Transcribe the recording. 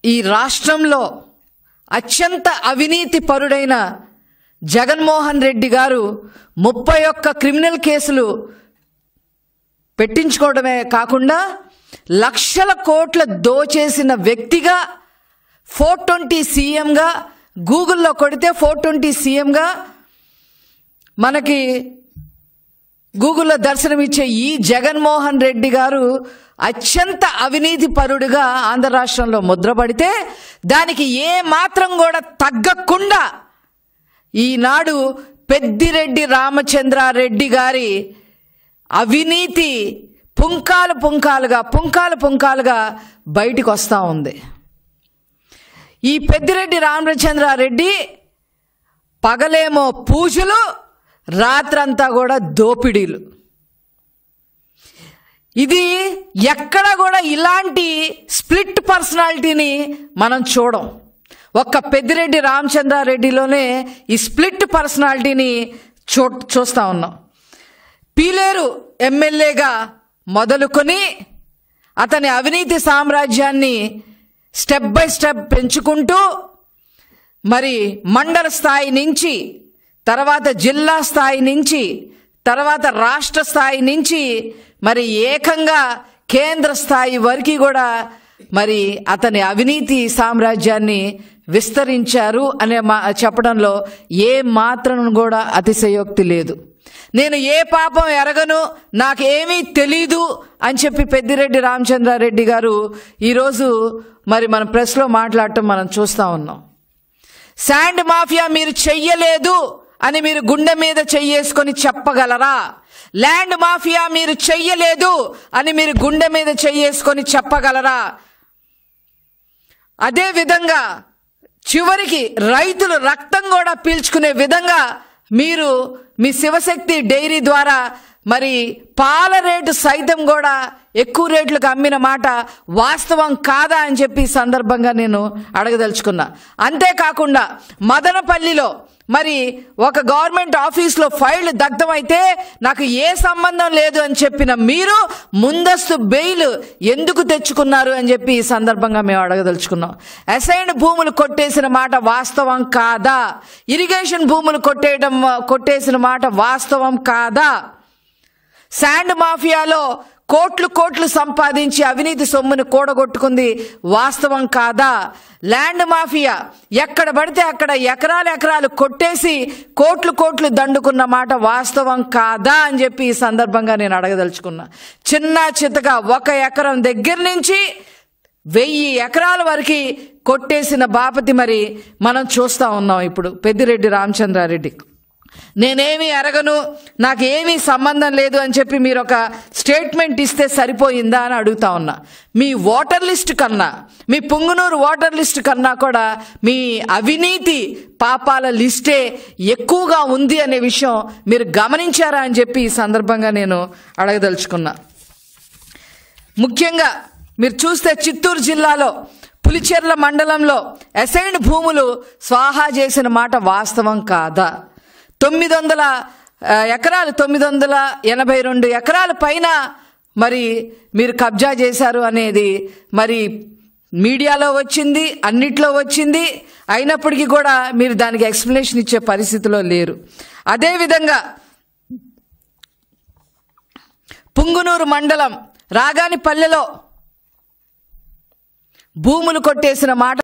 ఈ రాష్ట్రంలో అత్యంత అవినీతి పరుడైన జగన్మోహన్ రెడ్డి గారు 31 క్రిమినల్ కేసులు పెట్టించుకోవడమే కాకుండా లక్షల కోట్ల దోచేసిన వ్యక్తిగా 420 సీఎంగా గూగుల్లో కొడితే 420 సీఎంగా మనకి గూగుల్లో దర్శనమిచ్చే ఈ జగన్మోహన్ రెడ్డి గారు అత్యంత అవినీతి పరుడుగా ఆంధ్ర రాష్ట్రంలో ముద్రపడితే దానికి ఏ మాత్రం కూడా తగ్గకుండా ఈనాడు పెద్దిరెడ్డి రామచంద్రారెడ్డి గారి అవినీతి పుంకాలు పుంకాలుగా బయటికి వస్తూ ఉంది. ఈ పెద్దిరెడ్డి రామచంద్రారెడ్డి పగలేమో పూజలు, రాత్రంతా కూడా దోపిడీలు. ఇది ఎక్కడ కూడా ఇలాంటి స్ప్లిట్ పర్సనాలిటీని మనం చూడం. ఒక్క పెద్దిరెడ్డి రామచంద్రారెడ్డిలోనే ఈ స్ప్లిట్ పర్సనాలిటీని చూస్తూ ఉన్నాం. పీలేరు ఎమ్మెల్యేగా మొదలుకొని అతని అవినీతి సామ్రాజ్యాన్ని స్టెప్ బై స్టెప్ పెంచుకుంటూ మరి మండల స్థాయి నుంచి, తర్వాత జిల్లా స్థాయి నుంచి, తర్వాత రాష్ట్ర స్థాయి నుంచి మరి ఏకంగా కేంద్ర స్థాయి వరకు కూడా మరి అతని అవినీతి సామ్రాజ్యాన్ని విస్తరించారు అనే చెప్పడంలో ఏ మాత్రం కూడా అతిశయోక్తి లేదు. నేను ఏ పాపం ఎరగను, నాకేమీ తెలీదు అని చెప్పి పెద్దిరెడ్డి రామచంద్రారెడ్డి గారు ఈరోజు మరి మన ప్రెస్లో మాట్లాడటం మనం చూస్తూ ఉన్నాం. శాండ్ మాఫియా మీరు చెయ్యలేదు అని మీరు గుండె మీద చెయ్యేసుకొని చెప్పగలరా? ల్యాండ్ మాఫియా మీరు చెయ్యలేదు అని మీరు గుండె మీద చెయ్యేసుకొని చెప్పగలరా? అదే విధంగా చివరికి రైతులు రక్తం కూడా పీల్చుకునే విధంగా మీరు మీ శివశక్తి డైరీ ద్వారా మరి పాల రేటు సైతం కూడా ఎక్కువ రేట్లకు అమ్మిన మాట వాస్తవం కాదా అని చెప్పి సందర్భంగా నేను అడగదలుచుకున్నా. అంతేకాకుండా మదనపల్లిలో మరి ఒక గవర్నమెంట్ ఆఫీస్లో ఫైల్ దగ్ధమైతే నాకు ఏ సంబంధం లేదు అని చెప్పిన మీరు ముందస్తు బెయిల్ ఎందుకు తెచ్చుకున్నారు అని చెప్పి ఈ సందర్భంగా మేము అడగదలుచుకున్నాం. అసైన్డ్ భూములు కొట్టేసిన మాట వాస్తవం కాదా? ఇరిగేషన్ భూములు కొట్టేసిన మాట వాస్తవం కాదా? శాండ్ మాఫియాలో కోట్లు సంపాదించి అవినీతి సొమ్మును కూడగొట్టుకుంది వాస్తవం కాదా? ల్యాండ్ మాఫియా ఎక్కడ పడితే అక్కడ ఎకరాలు కొట్టేసి కోట్లు దండుకున్న మాట వాస్తవం కాదా అని చెప్పి ఈ సందర్భంగా నేను అడగదలుచుకున్నా. చిన్న చితగా 1 ఎకరం దగ్గర నుంచి 1000 ఎకరాల వరకు కొట్టేసిన బాపతి మరి మనం చూస్తూ ఉన్నాం. ఇప్పుడు పెద్దిరెడ్డి రామచంద్రారెడ్డి నేనేమీ అరగను, నాకు ఏమీ సంబంధం లేదు అని చెప్పి మీరు ఒక స్టేట్మెంట్ ఇస్తే సరిపోయిందా అని అడుగుతా ఉన్నా. మీ ఓటర్ లిస్ట్ కన్నా, మీ పుంగనూరు ఓటర్ లిస్ట్ కన్నా కూడా మీ అవినీతి పాపాల లిస్టే ఎక్కువగా ఉంది అనే విషయం మీరు గమనించారా అని చెప్పి ఈ సందర్భంగా నేను అడగదలుచుకున్నా. ముఖ్యంగా మీరు చూస్తే చిత్తూరు జిల్లాలో పులిచెర్ల మండలంలో అసైన్డ్ భూములు స్వాహా చేసిన మాట వాస్తవం కాదా? 900 ఎకరాలు 982 ఎకరాల పైన మరి మీరు కబ్జా చేశారు అనేది మరి మీడియాలో వచ్చింది, అన్నిట్లో వచ్చింది. అయినప్పటికీ కూడా మీరు దానికి ఎక్స్ప్లెనేషన్ ఇచ్చే పరిస్థితిలో లేరు. అదేవిధంగా పుంగునూరు మండలం రాగానిపల్లెలో భూములు కొట్టేసిన మాట